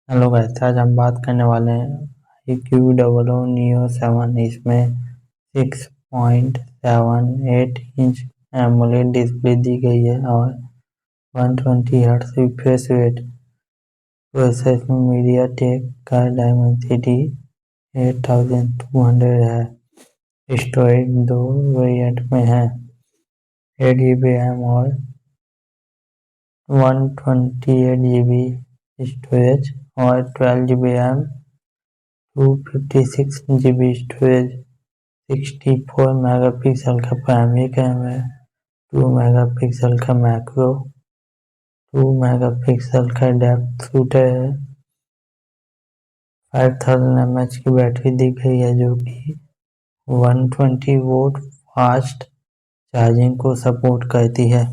Hello guys, आज हम बात करने वाले हैं IQoo Neo 7। इसमें 6.78 इंच एमोलेड डिस्प्ले दी गई है और 120 हर्ट्ज रिफ्रेश रेट। प्रोसेसर में मीडिया टेक का डायमेंसिटी 8200 है। स्टोरेज दो वेरिएंट में है, 8 GB रैम और 128 GB स्टोरेज और 12 GB RAM, 256 GB storage. 64 megapixel का प्राइमरी कैमरा है, 2 मेगापिक्सल का मैक्रो, 2 मेगापिक्सल का डेप्थ शूटर है। 5000 mAh की बैटरी दी गई है जो कि 120 वोल्ट फास्ट चार्जिंग को सपोर्ट करती है।